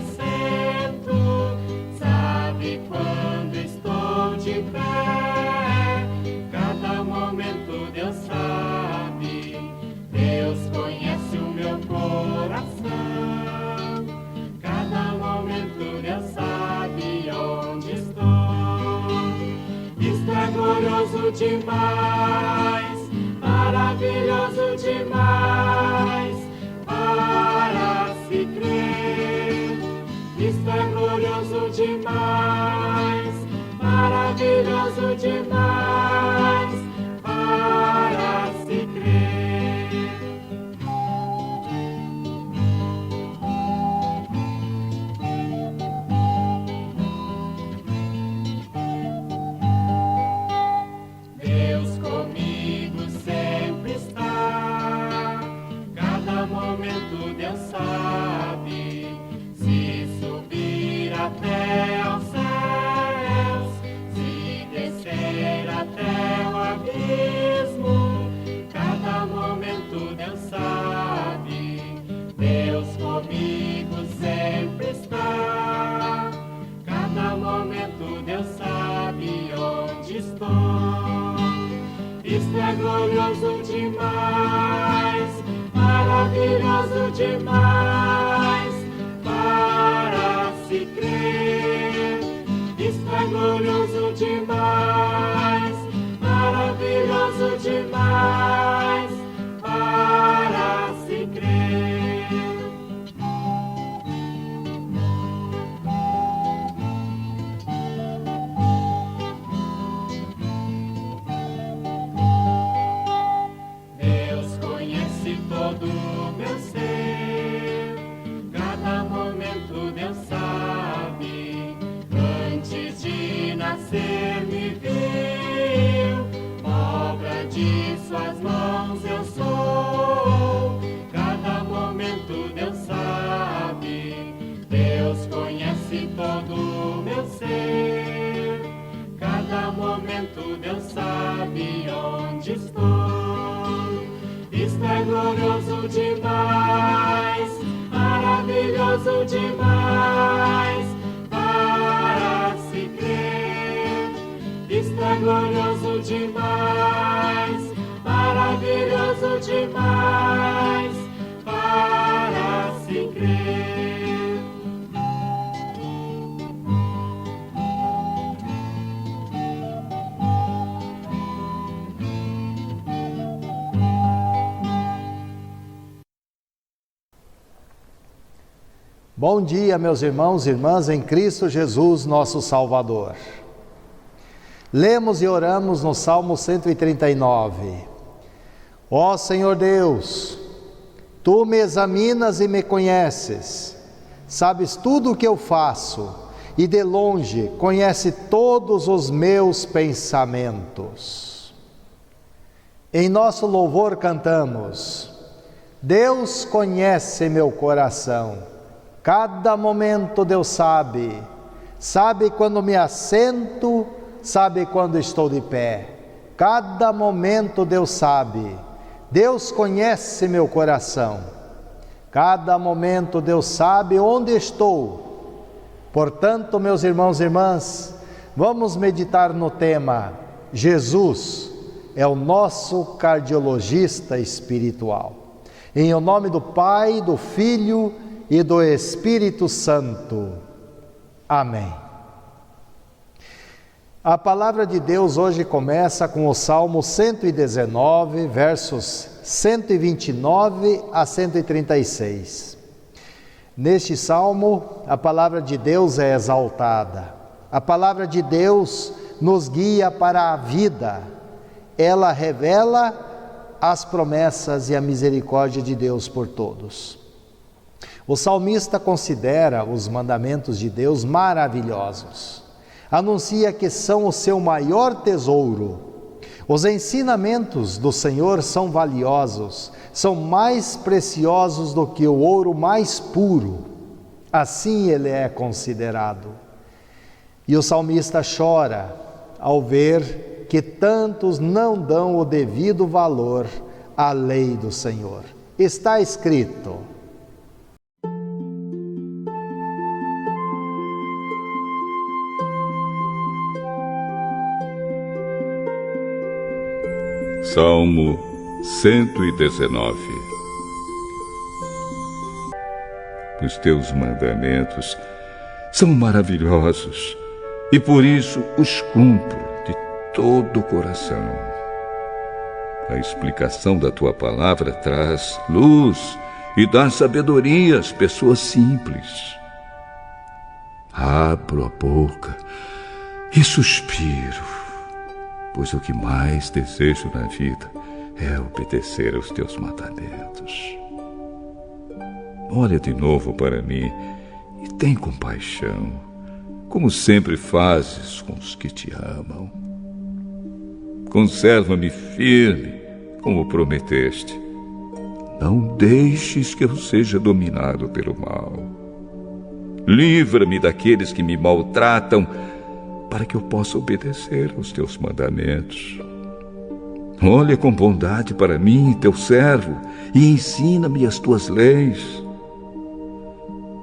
assento, sabe quando estou de pé. Cada momento Deus sabe, Deus conhece o meu coração. Cada momento Deus sabe onde estou. Isto é glorioso demais, maravilhoso demais, para se crer. Isto é glorioso demais, maravilhoso demais, para se crer. Deus comigo sempre está, cada momento Deus sabe. Se subir até aos céus, se descer até o abismo, cada momento Deus sabe. Deus comigo sempre está, cada momento Deus sabe onde estou. Isto é glorioso demais, maravilhoso demais, para se crer. Isto é glorioso demais, maravilhoso demais, para se crer. Deus conhece todo o meu ser, cada momento Deus sabe. Antes de nascer me viu, obra de suas mãos eu sou. Cada momento Deus sabe, Deus conhece todo o meu ser. Cada momento Deus sabe onde estou. Isto é glorioso demais, maravilhoso demais, para se crer. Isto é glorioso demais, maravilhoso demais, para se crer. Bom dia, meus irmãos e irmãs em Cristo Jesus, nosso Salvador. Lemos e oramos no Salmo 139. Ó Senhor Deus, Tu me examinas e me conheces, sabes tudo o que eu faço e de longe conhece todos os meus pensamentos. Em nosso louvor cantamos: Deus conhece meu coração. Cada momento Deus sabe, sabe quando me assento, sabe quando estou de pé. Cada momento Deus sabe, Deus conhece meu coração. Cada momento Deus sabe onde estou. Portanto, meus irmãos e irmãs, vamos meditar no tema: Jesus é o nosso cardiologista espiritual. Em o nome do Pai, do Filho e do Espírito Santo. Amém. A palavra de Deus hoje começa com o Salmo 119, versos 129 a 136. Neste salmo, a palavra de Deus é exaltada. A palavra de Deus nos guia para a vida. Ela revela as promessas e a misericórdia de Deus por todos. O salmista considera os mandamentos de Deus maravilhosos. Anuncia que são o seu maior tesouro. Os ensinamentos do Senhor são valiosos, são mais preciosos do que o ouro mais puro. Assim ele é considerado. E o salmista chora ao ver que tantos não dão o devido valor à lei do Senhor. Está escrito: Salmo 119. Os teus mandamentos são maravilhosos e por isso os cumpro de todo o coração. A explicação da tua palavra traz luz e dá sabedoria às pessoas simples. Abro a boca e suspiro, pois o que mais desejo na vida é obedecer aos teus mandamentos. Olha de novo para mim e tem compaixão, como sempre fazes com os que te amam. Conserva-me firme, como prometeste. Não deixes que eu seja dominado pelo mal. Livra-me daqueles que me maltratam, para que eu possa obedecer aos teus mandamentos. Olha com bondade para mim, teu servo, e ensina-me as tuas leis.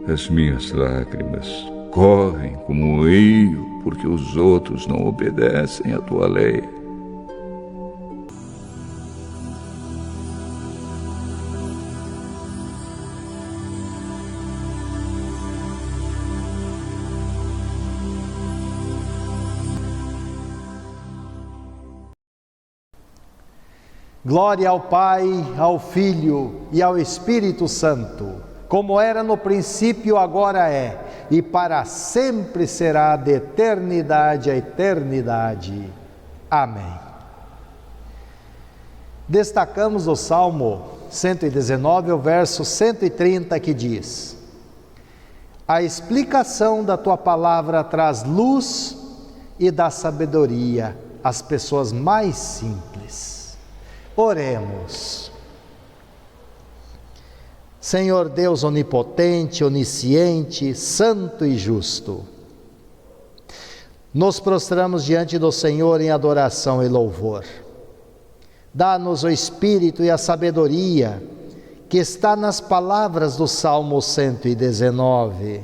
As minhas lágrimas correm como um rio, porque os outros não obedecem à tua lei. Glória ao Pai, ao Filho e ao Espírito Santo, como era no princípio, agora é, e para sempre será, de eternidade a eternidade. Amém. Destacamos o Salmo 119, o verso 130, que diz: a explicação da tua palavra traz luz e dá sabedoria às pessoas mais simples. Oremos. Senhor Deus onipotente, onisciente, santo e justo, nos prostramos diante do Senhor em adoração e louvor. Dá-nos o espírito e a sabedoria que está nas palavras do Salmo 119,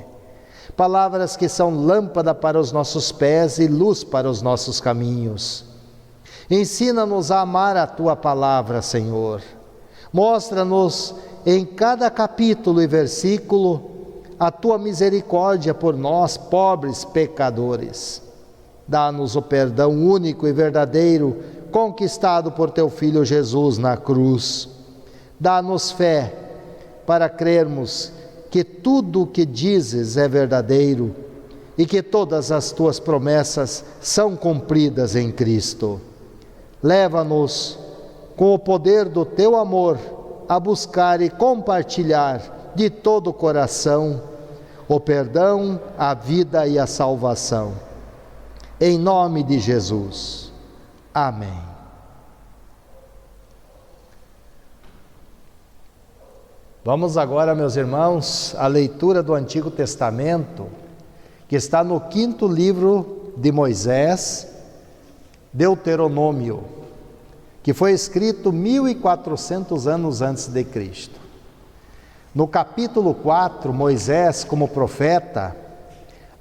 palavras que são lâmpada para os nossos pés e luz para os nossos caminhos. Ensina-nos a amar a Tua palavra, Senhor. Mostra-nos em cada capítulo e versículo a Tua misericórdia por nós, pobres pecadores. Dá-nos o perdão único e verdadeiro, conquistado por Teu Filho Jesus na cruz. Dá-nos fé para crermos que tudo o que dizes é verdadeiro e que todas as Tuas promessas são cumpridas em Cristo. Leva-nos, com o poder do Teu amor, a buscar e compartilhar de todo o coração o perdão, a vida e a salvação. Em nome de Jesus. Amém. Vamos agora, meus irmãos, à leitura do Antigo Testamento, que está no 5º livro de Moisés, Deuteronômio, que foi escrito 1400 anos antes de Cristo. No capítulo 4, Moisés, como profeta,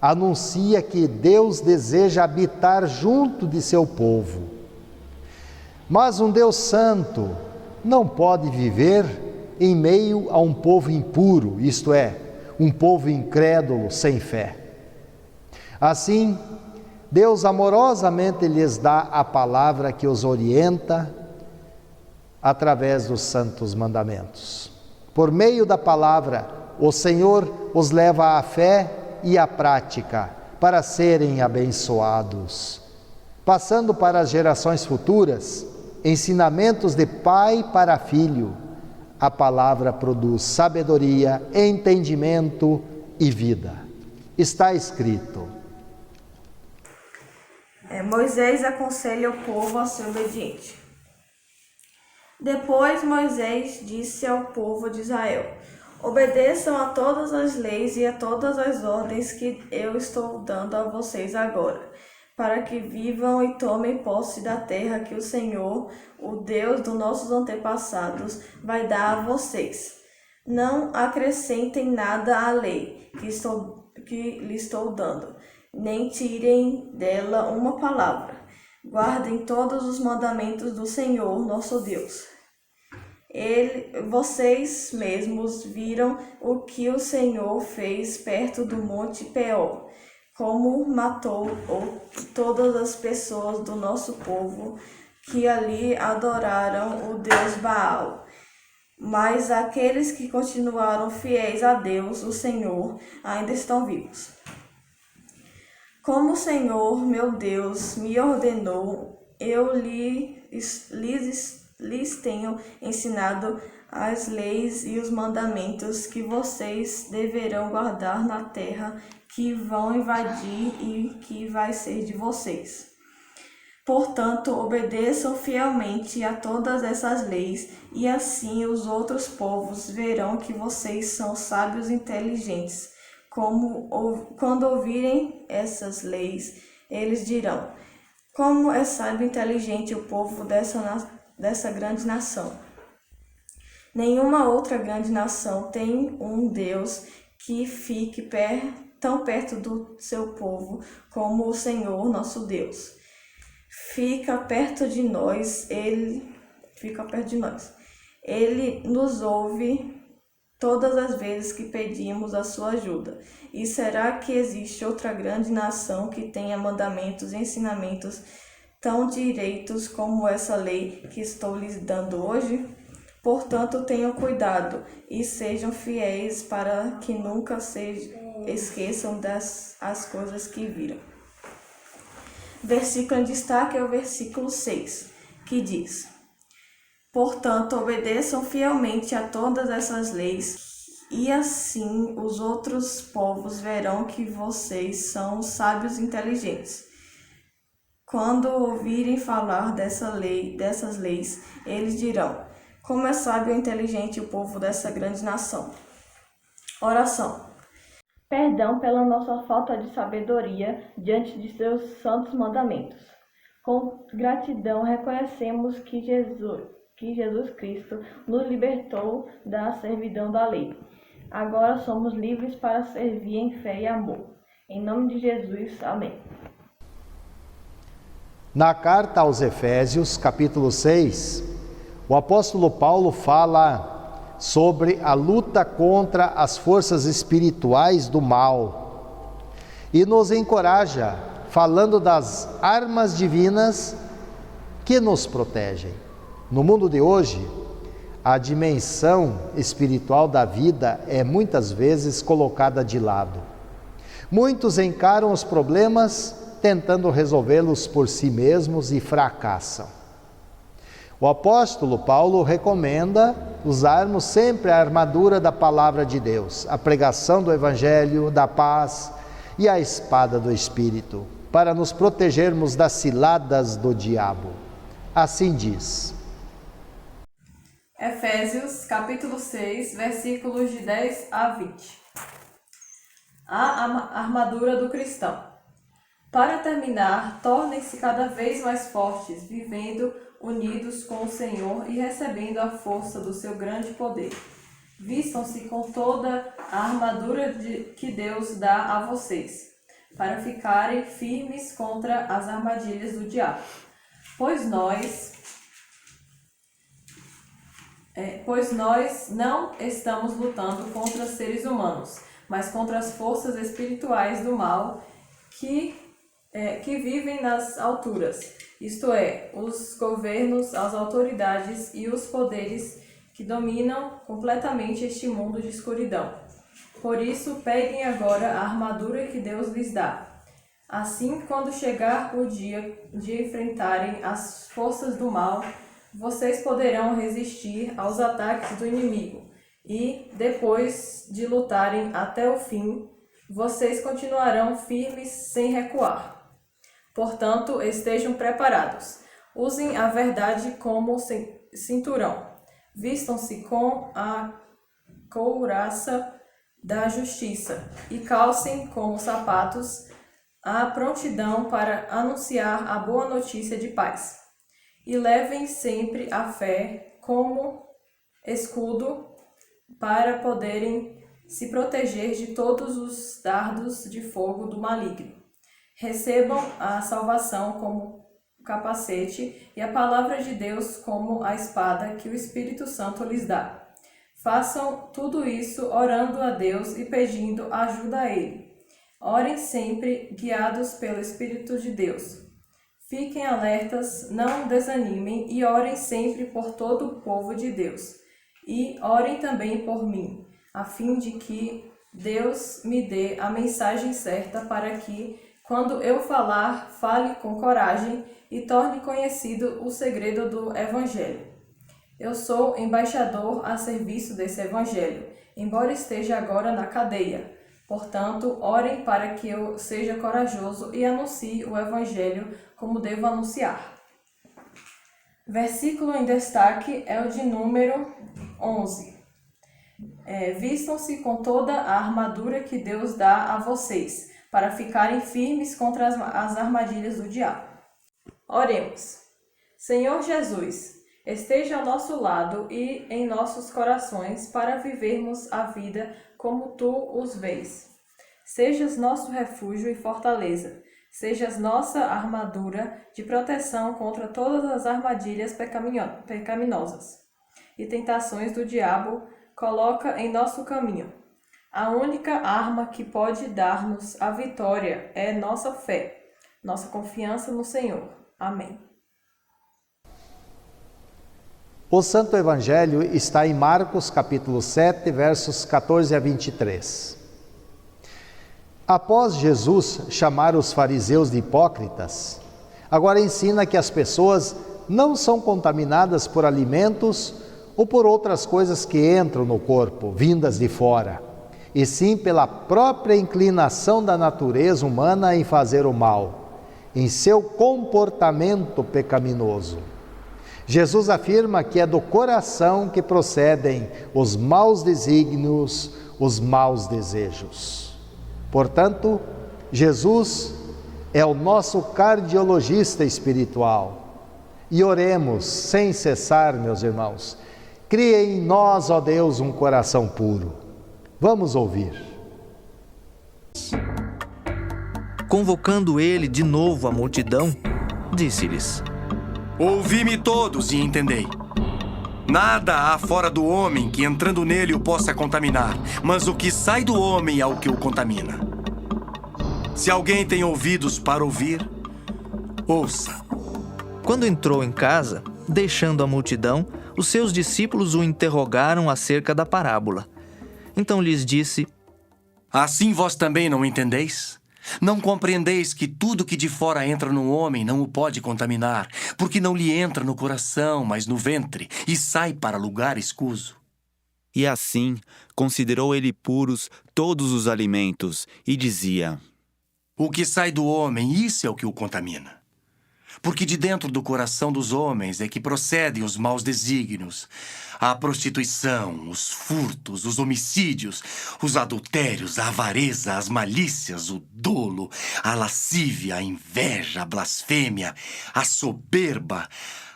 anuncia que Deus deseja habitar junto de seu povo. Mas um Deus santo não pode viver em meio a um povo impuro, isto é, um povo incrédulo, sem fé. Assim, Deus amorosamente lhes dá a palavra que os orienta através dos santos mandamentos. Por meio da palavra, o Senhor os leva à fé e à prática para serem abençoados. Passando para as gerações futuras, ensinamentos de pai para filho, a palavra produz sabedoria, entendimento e vida. Está escrito: Moisés aconselha o povo a ser obediente. Depois Moisés disse ao povo de Israel: obedeçam a todas as leis e a todas as ordens que eu estou dando a vocês agora, para que vivam e tomem posse da terra que o Senhor, o Deus dos nossos antepassados, vai dar a vocês. Não acrescentem nada à lei que lhe estou dando, nem tirem dela uma palavra. guardem todos os mandamentos do Senhor, nosso Deus. Vocês mesmos viram o que o Senhor fez perto do Monte Peor, como matou todas as pessoas do nosso povo que ali adoraram o Deus Baal. Mas aqueles que continuaram fiéis a Deus, o Senhor, ainda estão vivos. Como o Senhor, meu Deus, me ordenou, eu lhes tenho ensinado as leis e os mandamentos que vocês deverão guardar na terra que vão invadir e que vai ser de vocês. Portanto, obedeçam fielmente a todas essas leis, e assim os outros povos verão que vocês são sábios e inteligentes. Quando ouvirem essas leis, eles dirão: como é sábio e inteligente o povo dessa grande nação. Nenhuma outra grande nação tem um Deus que fique tão perto do seu povo como o Senhor nosso Deus. Fica perto de nós. Ele nos ouve todas as vezes que pedimos a sua ajuda. E será que existe outra grande nação que tenha mandamentos e ensinamentos tão direitos como essa lei que estou lhes dando hoje? Portanto, tenham cuidado e sejam fiéis para que nunca se esqueçam das coisas que viram. Versículo em destaque é o versículo 6, que diz: portanto, obedeçam fielmente a todas essas leis, e assim os outros povos verão que vocês são sábios e inteligentes. Quando ouvirem falar dessas leis, eles dirão: como é sábio e inteligente o povo dessa grande nação. Oração. Perdão pela nossa falta de sabedoria diante de seus santos mandamentos. Com gratidão reconhecemos que Jesus Cristo nos libertou da servidão da lei. Agora somos livres para servir em fé e amor. Em nome de Jesus, amém. Na carta aos Efésios, capítulo 6, o apóstolo Paulo fala sobre a luta contra as forças espirituais do mal e nos encoraja falando das armas divinas que nos protegem. No mundo de hoje, a dimensão espiritual da vida é muitas vezes colocada de lado. Muitos encaram os problemas tentando resolvê-los por si mesmos e fracassam. O apóstolo Paulo recomenda usarmos sempre a armadura da palavra de Deus, a pregação do Evangelho, da paz e a espada do Espírito, para nos protegermos das ciladas do diabo. Assim diz. Efésios, capítulo 6, versículos de 10 a 20. A armadura do cristão. Para terminar, tornem-se cada vez mais fortes, vivendo unidos com o Senhor e recebendo a força do seu grande poder. Vistam-se com toda a armadura que Deus dá a vocês, para ficarem firmes contra as armadilhas do diabo. Pois nós não estamos lutando contra seres humanos, mas contra as forças espirituais do mal que vivem nas alturas, isto é, os governos, as autoridades e os poderes que dominam completamente este mundo de escuridão. Por isso, peguem agora a armadura que Deus lhes dá. Assim, quando chegar o dia de enfrentarem as forças do mal, vocês poderão resistir aos ataques do inimigo e, depois de lutarem até o fim, vocês continuarão firmes sem recuar. Portanto, estejam preparados. Usem a verdade como cinturão. Vistam-se com a couraça da justiça e calcem como sapatos a prontidão para anunciar a boa notícia de paz. E levem sempre a fé como escudo para poderem se proteger de todos os dardos de fogo do maligno. Recebam a salvação como capacete e a palavra de Deus como a espada que o Espírito Santo lhes dá. Façam tudo isso orando a Deus e pedindo ajuda a Ele. Orem sempre guiados pelo Espírito de Deus. Fiquem alertas, não desanimem e orem sempre por todo o povo de Deus. E orem também por mim, a fim de que Deus me dê a mensagem certa para que, quando eu falar, fale com coragem e torne conhecido o segredo do Evangelho. Eu sou embaixador a serviço desse Evangelho, embora esteja agora na cadeia. Portanto, orem para que eu seja corajoso e anuncie o Evangelho como devo anunciar. Versículo em destaque é o de número 11. Vistam-se com toda a armadura que Deus dá a vocês, para ficarem firmes contra as armadilhas do diabo. Oremos. Senhor Jesus, esteja ao nosso lado e em nossos corações para vivermos a vida como Tu os vês. Sejas nosso refúgio e fortaleza. Sejas nossa armadura de proteção contra todas as armadilhas pecaminosas e tentações do diabo coloca em nosso caminho. A única arma que pode dar-nos a vitória é nossa fé, nossa confiança no Senhor. Amém. O Santo Evangelho está em Marcos, capítulo 7, versos 14 a 23. Após Jesus chamar os fariseus de hipócritas, agora ensina que as pessoas não são contaminadas por alimentos ou por outras coisas que entram no corpo, vindas de fora, e sim pela própria inclinação da natureza humana em fazer o mal, em seu comportamento pecaminoso. Jesus afirma que é do coração que procedem os maus desígnios, os maus desejos. Portanto, Jesus é o nosso cardiologista espiritual. E oremos sem cessar, meus irmãos. Cria em nós, ó Deus, um coração puro. Vamos ouvir. Convocando ele de novo a multidão, disse-lhes: Ouvi-me todos e entendei. Nada há fora do homem que entrando nele o possa contaminar, mas o que sai do homem é o que o contamina. Se alguém tem ouvidos para ouvir, ouça. Quando entrou em casa, deixando a multidão, os seus discípulos o interrogaram acerca da parábola. Então lhes disse: Assim vós também não entendeis? Não compreendeis que tudo que de fora entra no homem não o pode contaminar, porque não lhe entra no coração, mas no ventre, e sai para lugar escuso. E assim considerou ele puros todos os alimentos, e dizia: O que sai do homem, isso é o que o contamina. Porque de dentro do coração dos homens é que procedem os maus desígnios, a prostituição, os furtos, os homicídios, os adultérios, a avareza, as malícias, o dolo, a lascívia, a inveja, a blasfêmia, a soberba,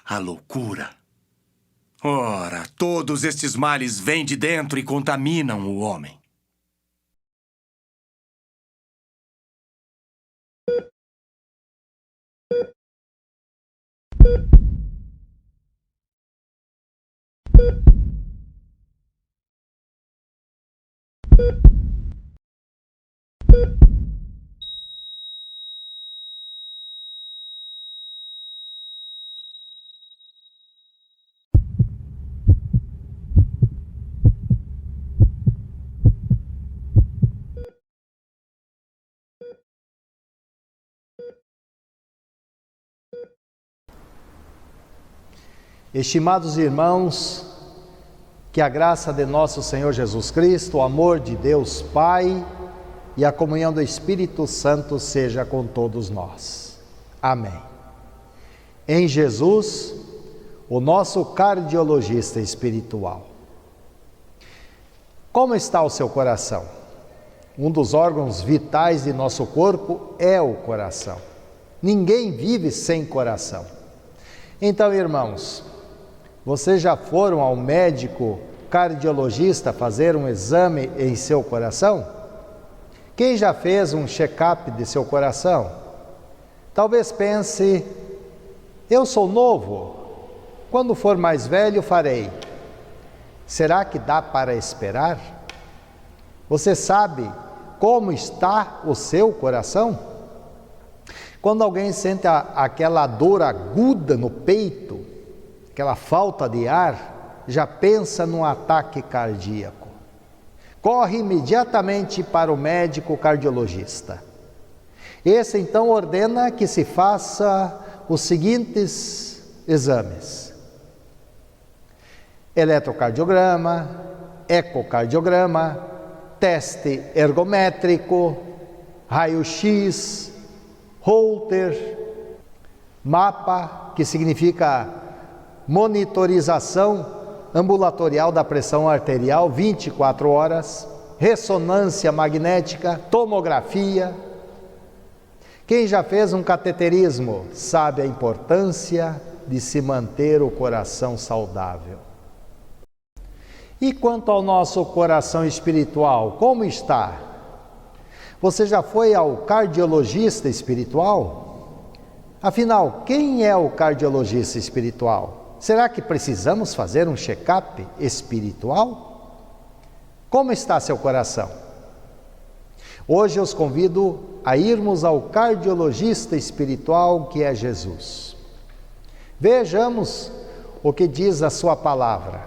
a loucura. Ora, todos estes males vêm de dentro e contaminam o homem. Estimados irmãos, que a graça de nosso Senhor Jesus Cristo, o amor de Deus Pai e a comunhão do Espírito Santo seja com todos nós. Amém. Em Jesus, o nosso cardiologista espiritual. Como está o seu coração? Um dos órgãos vitais de nosso corpo é o coração. Ninguém vive sem coração. Então, irmãos, vocês já foram ao médico cardiologista fazer um exame em seu coração? Quem já fez um check-up de seu coração? Talvez pense Eu sou novo, quando for mais velho farei. Será que dá para esperar? Você sabe como está o seu coração? Quando alguém sente aquela dor aguda no peito, aquela falta de ar, já pensa num ataque cardíaco. Corre imediatamente para o médico cardiologista. Esse então ordena que se faça os seguintes exames: eletrocardiograma, ecocardiograma, teste ergométrico, raio-x, Holter, mapa, que significa monitorização ambulatorial da pressão arterial 24 horas, ressonância magnética, tomografia. Quem já fez um cateterismo sabe a importância de se manter o coração saudável. E quanto ao nosso coração espiritual, como está? Você já foi ao cardiologista espiritual? Afinal, quem é o cardiologista espiritual? Será que precisamos fazer um check-up espiritual? Como está seu coração? Hoje eu os convido a irmos ao cardiologista espiritual, que é Jesus. Vejamos o que diz a sua palavra.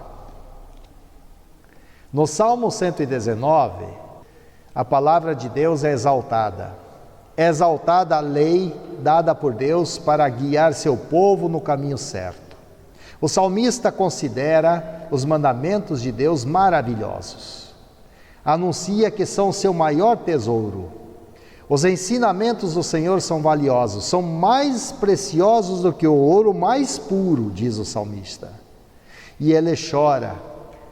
No Salmo 119, a palavra de Deus é exaltada. É exaltada a lei dada por Deus para guiar seu povo no caminho certo. O salmista considera os mandamentos de Deus maravilhosos. Anuncia que são seu maior tesouro. Os ensinamentos do Senhor são valiosos, são mais preciosos do que o ouro mais puro, diz o salmista. E ele chora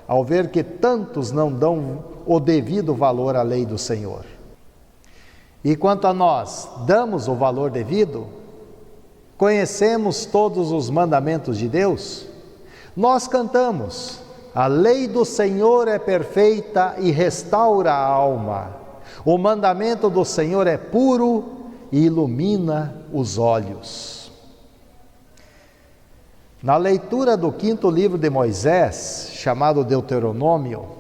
ao ver que tantos não dão o devido valor à lei do Senhor. E quanto a nós, damos o valor devido? Conhecemos todos os mandamentos de Deus? Nós cantamos: a lei do Senhor é perfeita e restaura a alma. O mandamento do Senhor é puro e ilumina os olhos. Na leitura do 5º livro de Moisés, chamado Deuteronômio,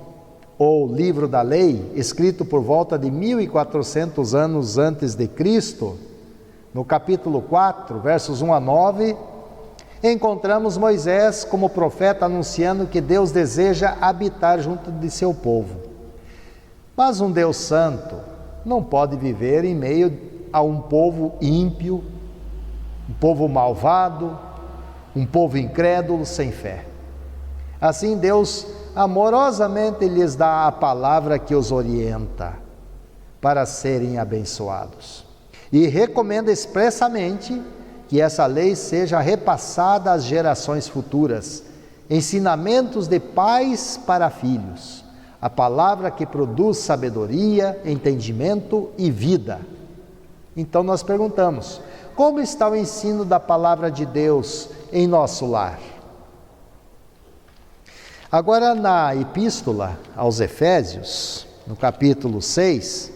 ou livro da lei, escrito por volta de 1400 anos antes de Cristo, no capítulo 4, versos 1 a 9, encontramos Moisés como profeta anunciando que Deus deseja habitar junto de seu povo. Mas um Deus santo não pode viver em meio a um povo ímpio, um povo malvado, um povo incrédulo, sem fé. Assim Deus amorosamente lhes dá a palavra que os orienta para serem abençoados. E recomenda expressamente que essa lei seja repassada às gerações futuras, ensinamentos de pais para filhos, a palavra que produz sabedoria, entendimento e vida. Então nós perguntamos: como está o ensino da palavra de Deus em nosso lar? Agora, na epístola aos Efésios, no capítulo 6,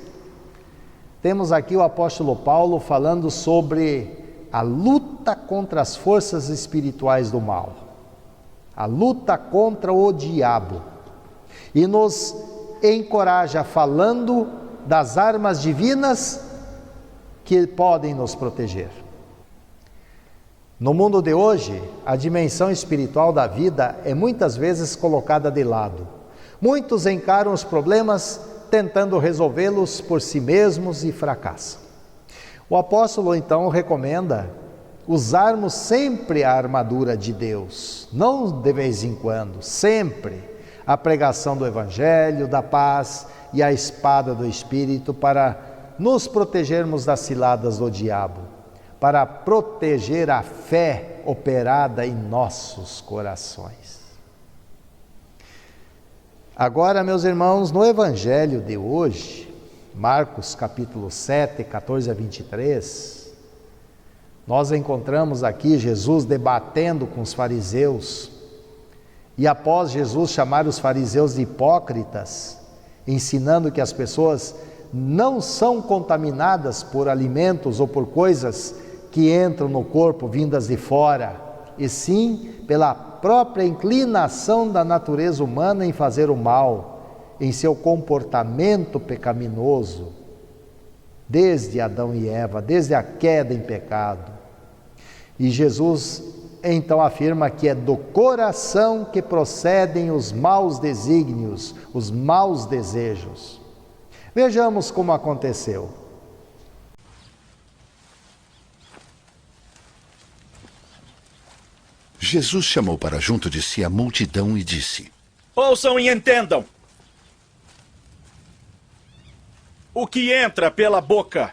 temos aqui o apóstolo Paulo falando sobre a luta contra as forças espirituais do mal, a luta contra o diabo, e nos encoraja falando das armas divinas que podem nos proteger. No mundo de hoje, a dimensão espiritual da vida é muitas vezes colocada de lado. Muitos encaram os problemas tentando resolvê-los por si mesmos e fracassam. O apóstolo então recomenda usarmos sempre a armadura de Deus, não de vez em quando, sempre a pregação do Evangelho, da paz e a espada do Espírito para nos protegermos das ciladas do diabo, para proteger a fé operada em nossos corações. Agora, meus irmãos, no Evangelho de hoje, Marcos capítulo 7, 14 a 23, nós encontramos aqui Jesus debatendo com os fariseus, e após Jesus chamar os fariseus de hipócritas, ensinando que as pessoas não são contaminadas por alimentos ou por coisas que entram no corpo vindas de fora, e sim pela própria inclinação da natureza humana em fazer o mal, em seu comportamento pecaminoso, desde Adão e Eva, desde a queda em pecado. E Jesus então afirma que é do coração que procedem os maus desígnios, os maus desejos. Vejamos como aconteceu. Jesus chamou para junto de si a multidão e disse: Ouçam e entendam. O que entra pela boca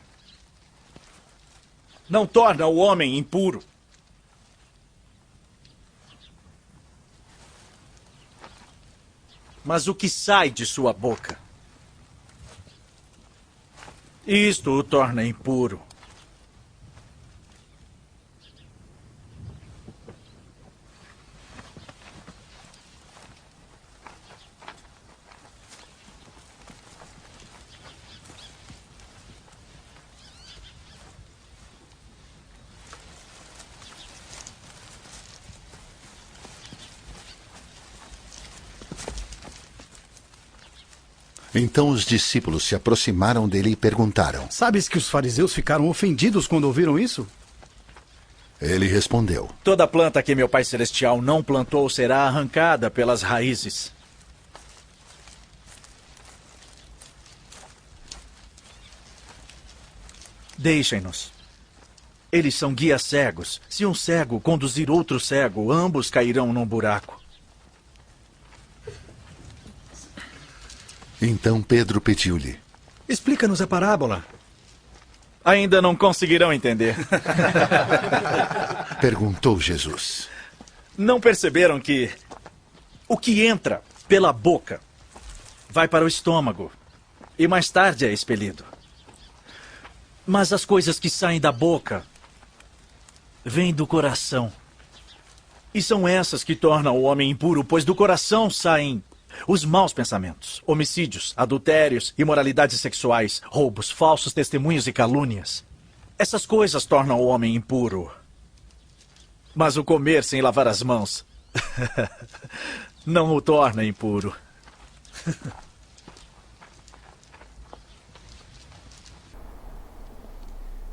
não torna o homem impuro. Mas o que sai de sua boca, isto o torna impuro. Então os discípulos se aproximaram dele e perguntaram: Sabes que os fariseus ficaram ofendidos quando ouviram isso? Ele respondeu: Toda planta que meu Pai Celestial não plantou será arrancada pelas raízes. Deixem-nos. Eles são guias cegos. Se um cego conduzir outro cego, ambos cairão num buraco. Então Pedro pediu-lhe: Explica-nos a parábola. Ainda não conseguirão entender. Perguntou Jesus: Não perceberam que o que entra pela boca vai para o estômago e mais tarde é expelido? Mas as coisas que saem da boca vêm do coração. E são essas que tornam o homem impuro, pois do coração saem os maus pensamentos, homicídios, adultérios, imoralidades sexuais, roubos, falsos testemunhos e calúnias. Essas coisas tornam o homem impuro. Mas o comer sem lavar as mãos não o torna impuro.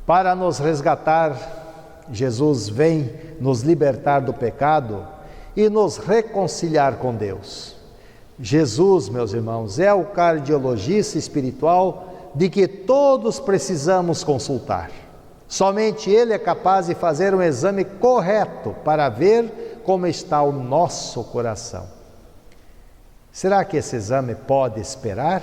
Para nos resgatar, Jesus vem nos libertar do pecado e nos reconciliar com Deus. Jesus, meus irmãos, é o cardiologista espiritual de que todos precisamos consultar. Somente Ele é capaz de fazer um exame correto para ver como está o nosso coração. Será que esse exame pode esperar?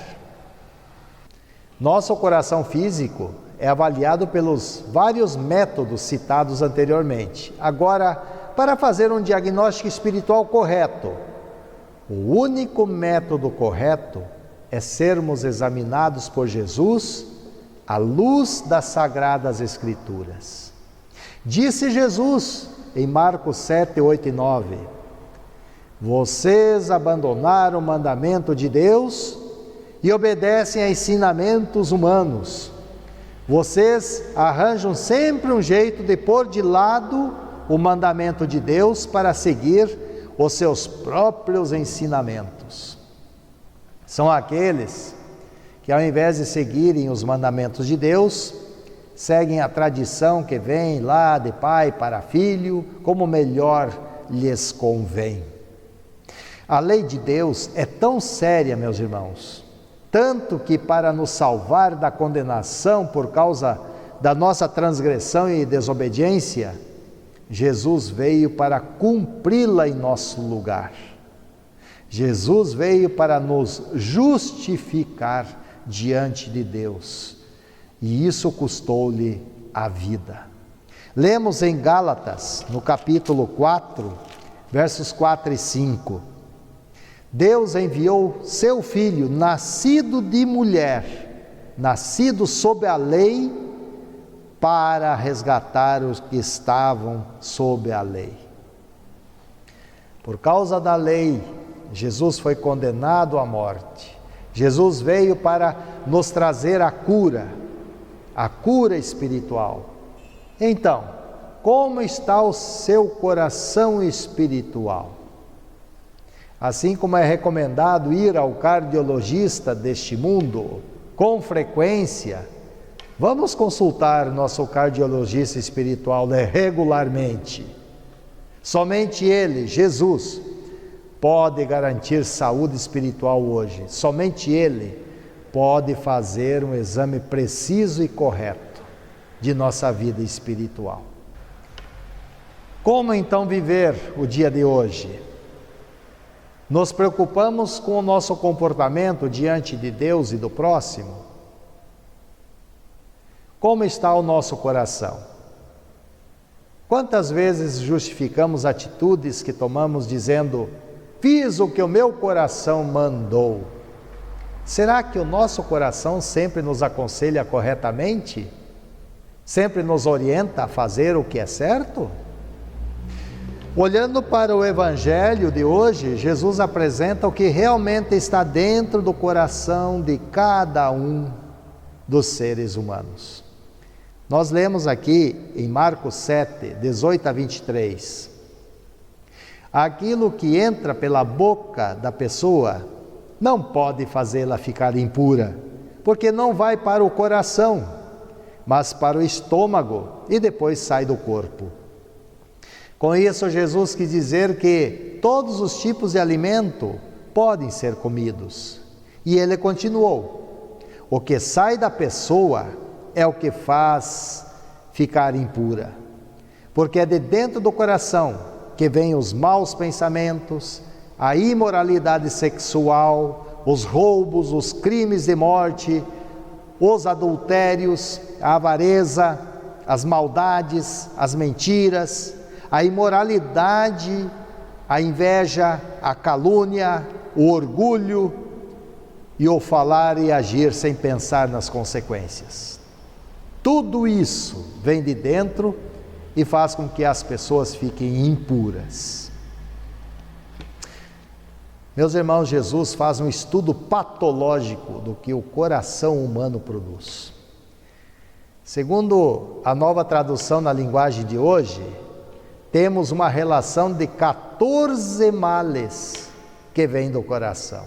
Nosso coração físico é avaliado pelos vários métodos citados anteriormente. Agora, para fazer um diagnóstico espiritual correto, o único método correto é sermos examinados por Jesus à luz das Sagradas Escrituras. Disse Jesus em Marcos 7, 8 e 9: Vocês abandonaram o mandamento de Deus e obedecem a ensinamentos humanos. Vocês arranjam sempre um jeito de pôr de lado o mandamento de Deus para seguir os seus próprios ensinamentos. São aqueles que, ao invés de seguirem os mandamentos de Deus, seguem a tradição que vem lá de pai para filho, como melhor lhes convém. A lei de Deus é tão séria, meus irmãos, tanto que para nos salvar da condenação por causa da nossa transgressão e desobediência, Jesus veio para cumpri-la em nosso lugar. Jesus veio para nos justificar diante de Deus, e isso custou-lhe a vida. Lemos em Gálatas, no capítulo 4, versos 4 e 5. Deus enviou seu Filho, nascido de mulher, nascido sob a lei, para resgatar os que estavam sob a lei. Por causa da lei, Jesus foi condenado à morte. Jesus veio para nos trazer a cura espiritual. Então, como está o seu coração espiritual? Assim como é recomendado ir ao cardiologista deste mundo com frequência, vamos consultar nosso cardiologista espiritual regularmente. Somente Ele, Jesus, pode garantir saúde espiritual hoje. Somente Ele pode fazer um exame preciso e correto de nossa vida espiritual. Como então viver o dia de hoje? Nos preocupamos com o nosso comportamento diante de Deus e do próximo? Como está o nosso coração? Quantas vezes justificamos atitudes que tomamos dizendo: fiz o que o meu coração mandou? Será que o nosso coração sempre nos aconselha corretamente? Sempre nos orienta a fazer o que é certo? Olhando para o Evangelho de hoje, Jesus apresenta o que realmente está dentro do coração de cada um dos seres humanos. Nós lemos aqui em Marcos 7, 18 a 23. Aquilo que entra pela boca da pessoa não pode fazê-la ficar impura, porque não vai para o coração, mas para o estômago e depois sai do corpo. Com isso, Jesus quis dizer que todos os tipos de alimento podem ser comidos. E ele continuou: o que sai da pessoa é o que faz ficar impura, porque é de dentro do coração que vêm os maus pensamentos, a imoralidade sexual, os roubos, os crimes de morte, os adultérios, a avareza, as maldades, as mentiras, a imoralidade, a inveja, a calúnia, o orgulho e o falar e agir sem pensar nas consequências. Tudo isso vem de dentro e faz com que as pessoas fiquem impuras. Meus irmãos, Jesus faz um estudo patológico do que o coração humano produz. Segundo a Nova Tradução na linguagem de hoje, temos uma relação de 14 males que vêm do coração.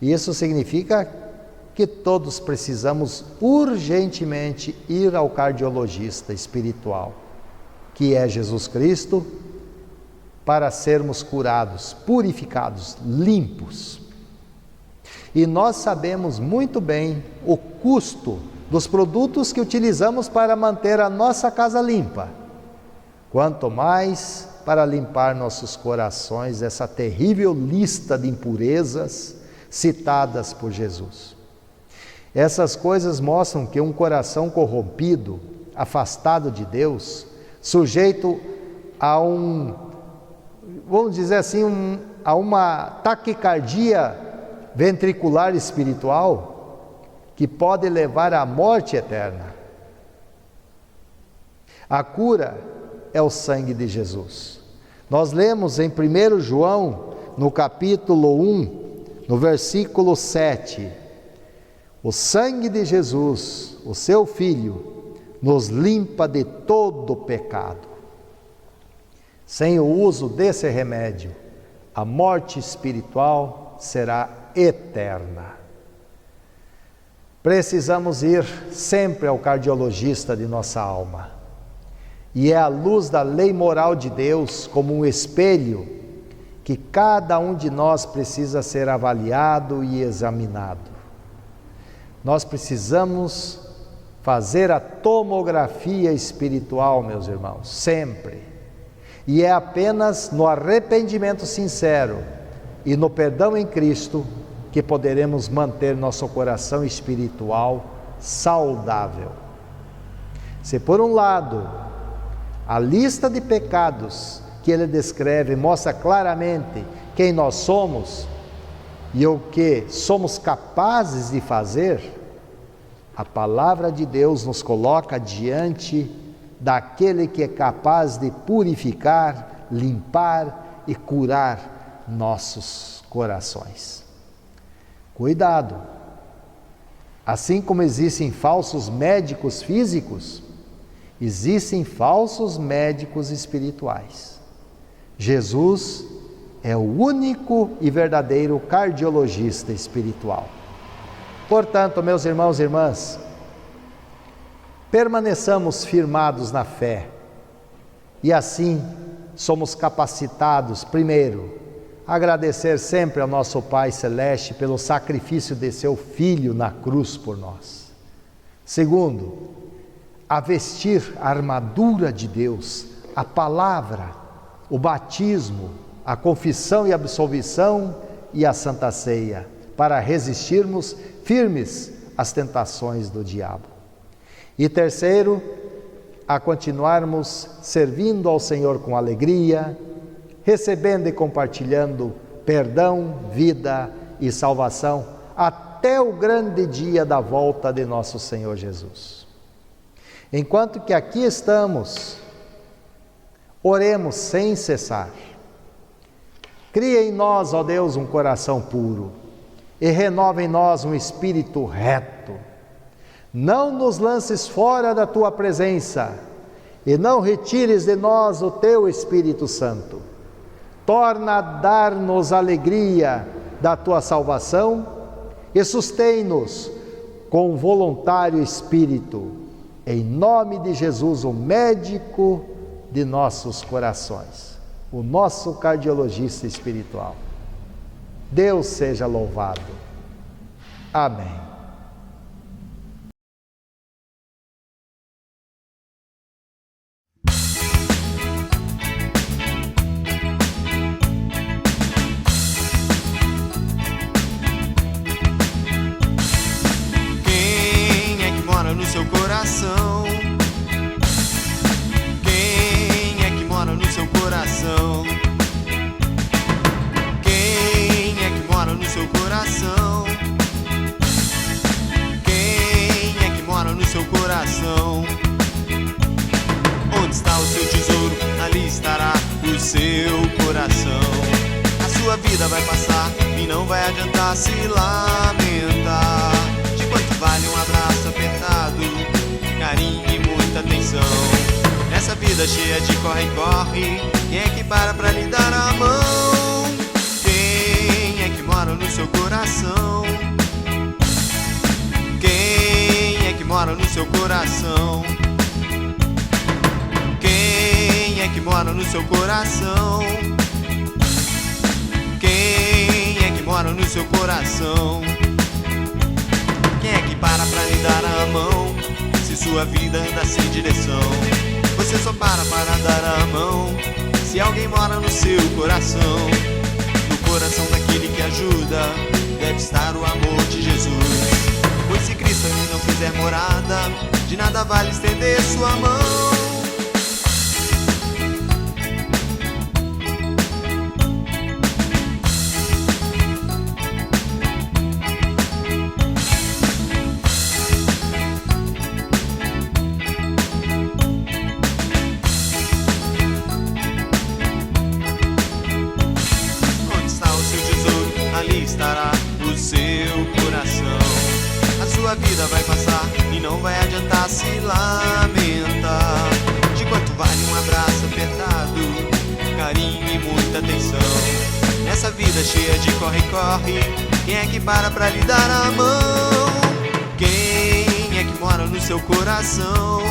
Isso significa que todos precisamos urgentemente ir ao cardiologista espiritual, que é Jesus Cristo, para sermos curados, purificados, limpos. E nós sabemos muito bem o custo dos produtos que utilizamos para manter a nossa casa limpa. Quanto mais para limpar nossos corações dessa terrível lista de impurezas citadas por Jesus. Essas coisas mostram que um coração corrompido, afastado de Deus, sujeito a vamos dizer assim, a uma taquicardia ventricular espiritual que pode levar à morte eterna. A cura é o sangue de Jesus. Nós lemos em 1 João, no capítulo 1, no versículo 7, o sangue de Jesus, o seu Filho, nos limpa de todo pecado. Sem o uso desse remédio, a morte espiritual será eterna. Precisamos ir sempre ao cardiologista de nossa alma. E é à luz da lei moral de Deus, como um espelho, que cada um de nós precisa ser avaliado e examinado. Nós precisamos fazer a tomografia espiritual, meus irmãos, sempre. E é apenas no arrependimento sincero e no perdão em Cristo que poderemos manter nosso coração espiritual saudável. Se por um lado, a lista de pecados que ele descreve mostra claramente quem nós somos e o que somos capazes de fazer, a palavra de Deus nos coloca diante daquele que é capaz de purificar, limpar e curar nossos corações. Cuidado! Assim como existem falsos médicos físicos, Existem falsos médicos espirituais. Jesus é o único e verdadeiro cardiologista espiritual. Portanto, meus irmãos e irmãs, permaneçamos firmados na fé e assim somos capacitados, primeiro, a agradecer sempre ao nosso Pai Celeste pelo sacrifício de seu Filho na cruz por nós. Segundo, a vestir a armadura de Deus, a palavra, o batismo, a confissão e absolvição e a Santa Ceia, para resistirmos firmes às tentações do diabo. E terceiro, a continuarmos servindo ao Senhor com alegria, recebendo e compartilhando perdão, vida e salvação até o grande dia da volta de nosso Senhor Jesus. Enquanto que aqui estamos, oremos sem cessar. Cria em nós, ó Deus, um coração puro e renova em nós um espírito reto. Não nos lances fora da Tua presença e não retires de nós o Teu Espírito Santo. Torna a dar-nos alegria da Tua salvação e sustém-nos com voluntário espírito. Em nome de Jesus, o médico de nossos corações, o nosso cardiologista espiritual. Deus seja louvado. Amém. Quem é que mora no seu coração? Quem é que mora no seu coração? Quem é que mora no seu coração? Quem é que mora no seu coração? Onde está o seu tesouro? Ali estará o seu coração. A sua vida vai passar e não vai adiantar se lamentar. De quanto vale um abraço apertado, carinho e muita atenção? Nessa vida cheia de corre-corre, quem é que para pra lhe dar a mão? Quem é que mora no seu coração? Quem é que mora no seu coração? Quem é que mora no seu coração? Quem é que mora no seu coração? Quem é que para pra lhe dar a mão, se sua vida anda sem direção? Você só para dar a mão, se alguém mora no seu coração. No coração daquele que ajuda, deve estar o amor de Jesus. Pois se Cristo ali não fizer morada, de nada vale estender sua mão. Ali estará o seu coração. A sua vida vai passar e não vai adiantar se lamentar. De quanto vale um abraço apertado, carinho e muita atenção? Nessa vida cheia de corre-corre, quem é que para pra lhe dar a mão? Quem é que mora no seu coração?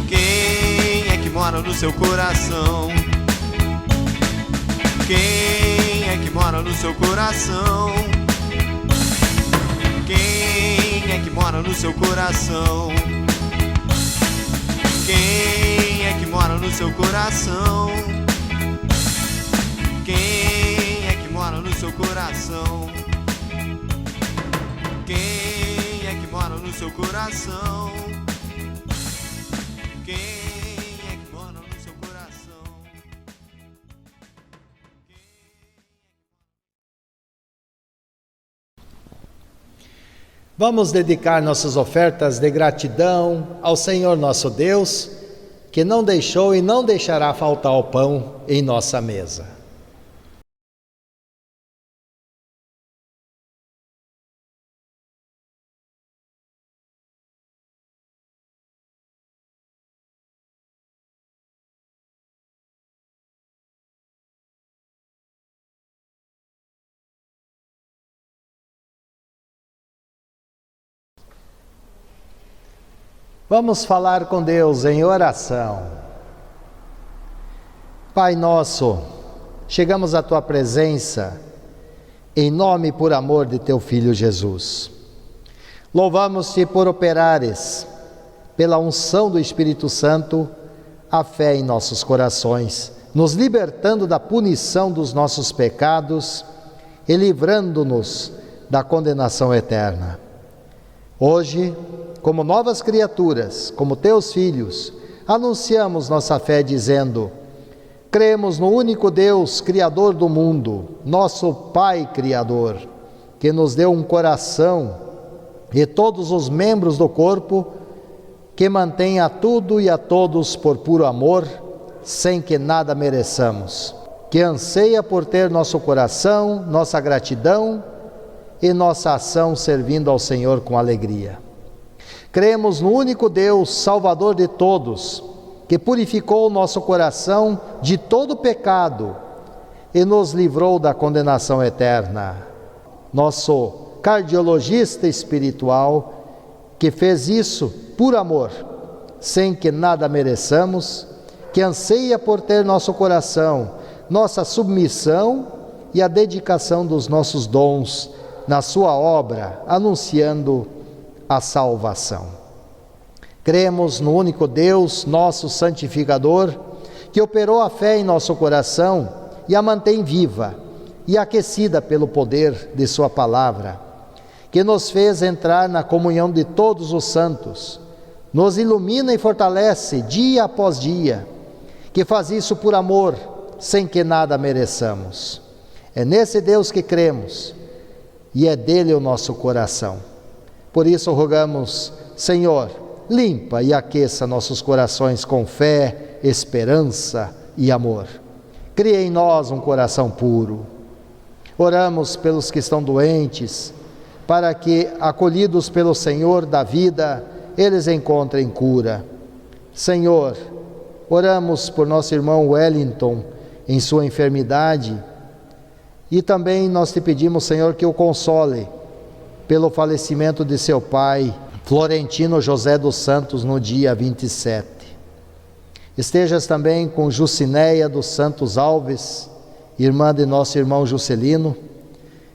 Quem é que mora no seu coração? Quem é que mora no seu coração? Quem é que mora no seu coração? Quem é que mora no seu coração? Quem é que mora no seu coração? Quem é que mora no seu coração? Quem é que mora no seu coração? Vamos dedicar nossas ofertas de gratidão ao Senhor nosso Deus, que não deixou e não deixará faltar o pão em nossa mesa. Vamos falar com Deus em oração. Pai nosso, chegamos à Tua presença, em nome e por amor de Teu Filho Jesus. Louvamos-Te por operares, pela unção do Espírito Santo, a fé em nossos corações, nos libertando da punição dos nossos pecados e livrando-nos da condenação eterna. Hoje, como novas criaturas, como Teus filhos, anunciamos nossa fé dizendo: cremos no único Deus, Criador do mundo, nosso Pai Criador, que nos deu um coração e todos os membros do corpo, que mantém a tudo e a todos por puro amor, sem que nada mereçamos, que anseia por ter nosso coração, nossa gratidão e nossa ação servindo ao Senhor com alegria. Cremos no único Deus, Salvador de todos, que purificou o nosso coração de todo pecado e nos livrou da condenação eterna. Nosso cardiologista espiritual, que fez isso por amor, sem que nada mereçamos, que anseia por ter nosso coração, nossa submissão e a dedicação dos nossos dons na sua obra, anunciando a salvação. Cremos no único Deus, nosso santificador, que operou a fé em nosso coração e a mantém viva e aquecida pelo poder de sua palavra, que nos fez entrar na comunhão de todos os santos, nos ilumina e fortalece dia após dia, que faz isso por amor, sem que nada mereçamos. É nesse Deus que cremos e é dele o nosso coração. Por isso rogamos: Senhor, limpa e aqueça nossos corações com fé, esperança e amor. Cria em nós um coração puro. Oramos pelos que estão doentes, para que, acolhidos pelo Senhor da vida, eles encontrem cura. Senhor, oramos por nosso irmão Wellington em sua enfermidade e também nós te pedimos, Senhor, que o console pelo falecimento de seu pai, Florentino José dos Santos, no dia 27. Estejas também com Jucinéia dos Santos Alves, irmã de nosso irmão Juscelino,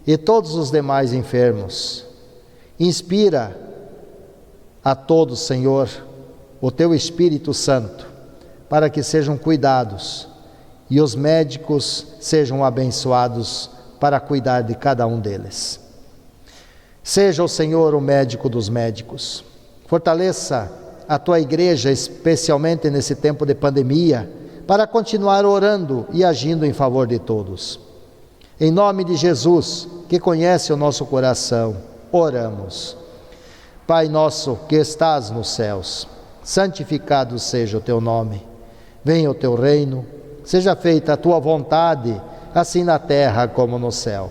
e todos os demais enfermos. Inspira a todos, Senhor, o Teu Espírito Santo, para que sejam cuidados e os médicos sejam abençoados para cuidar de cada um deles. Seja o Senhor o médico dos médicos. Fortaleça a Tua igreja, especialmente nesse tempo de pandemia, para continuar orando e agindo em favor de todos. Em nome de Jesus, que conhece o nosso coração, oramos. Pai nosso que estás nos céus, santificado seja o Teu nome. Venha o Teu reino, seja feita a Tua vontade, assim na terra como no céu.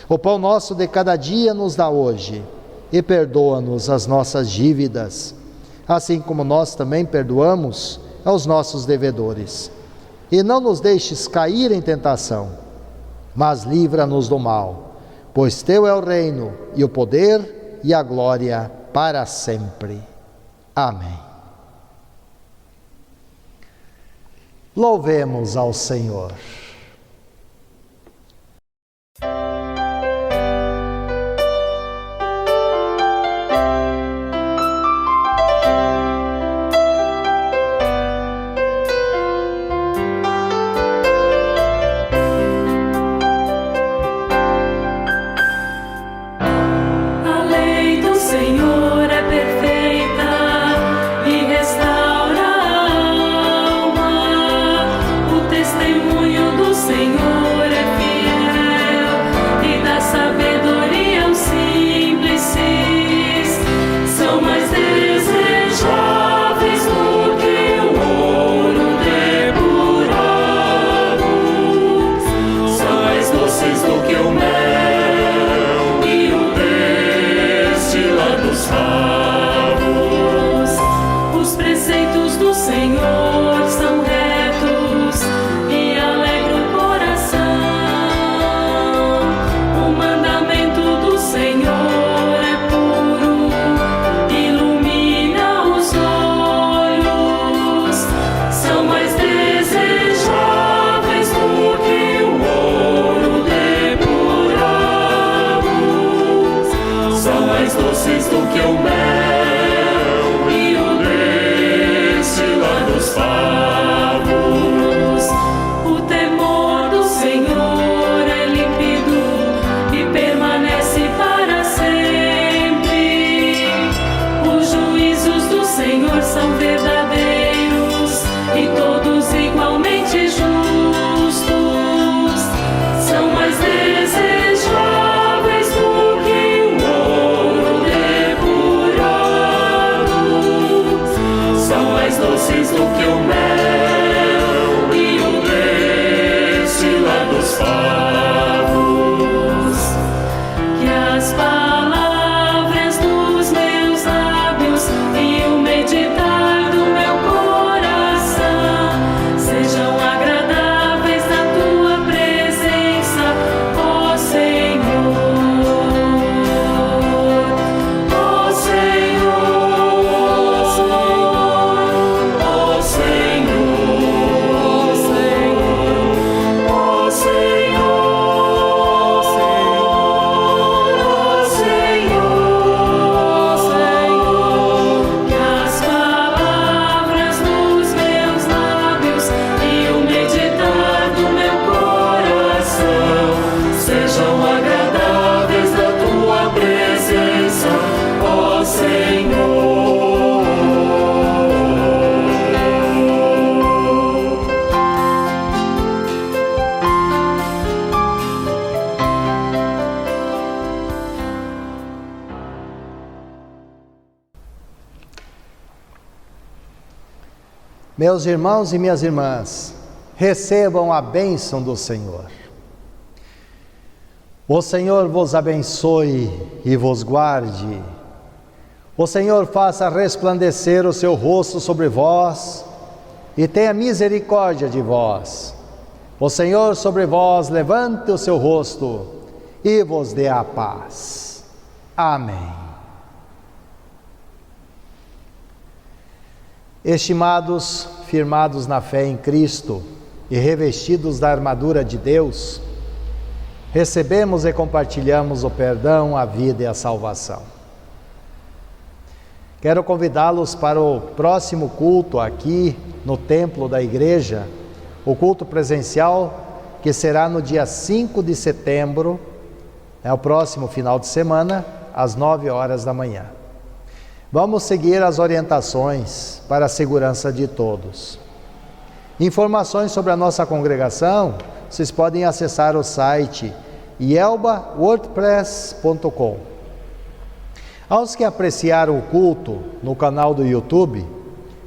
O pão nosso de cada dia nos dá hoje, e perdoa-nos as nossas dívidas, assim como nós também perdoamos aos nossos devedores. E não nos deixes cair em tentação, mas livra-nos do mal, pois Teu é o reino, e o poder, e a glória para sempre. Amém. Louvemos ao Senhor. Testemunho do mais doces do que o mel e o leite lá dos favos. O temor do Senhor é límpido e permanece para sempre. Os juízos do Senhor são verdadeiros e todos igualmente justos. São mais desejáveis do que o ouro depurado. São mais doces do que o mel e o leite lá dos favos. Que as palavras dos meus lábios e o meditar do meu coração sejam agradáveis na tua presença, ó Senhor. Ó Senhor, Ó Senhor, ó Senhor, que as palavras dos meus lábios e o meditar do meu coração sejam agradáveis na tua presença, ó Senhor. Meus irmãos e minhas irmãs, recebam a bênção do Senhor. O Senhor vos abençoe e vos guarde. O Senhor faça resplandecer o seu rosto sobre vós e tenha misericórdia de vós. O Senhor sobre vós levante o seu rosto e vos dê a paz. Amém. Estimados, firmados na fé em Cristo e revestidos da armadura de Deus, recebemos e compartilhamos o perdão, a vida e a salvação. Quero convidá-los para o próximo culto aqui no templo da igreja, o culto presencial, que será no dia 5 de setembro, o próximo final de semana, às 9 horas da manhã. Vamos seguir as orientações para a segurança de todos. Informações sobre a nossa congregação, vocês podem acessar o site yelbawordpress.com. Aos que apreciaram o culto no canal do YouTube,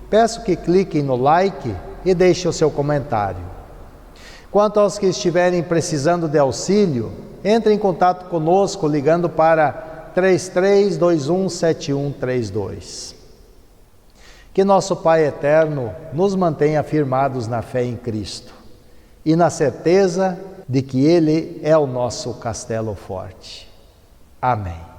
peço que cliquem no like e deixem o seu comentário. Quanto aos que estiverem precisando de auxílio, entrem em contato conosco ligando para 33217132. Que nosso Pai eterno nos mantenha firmados na fé em Cristo e na certeza de que Ele é o nosso castelo forte. Amém.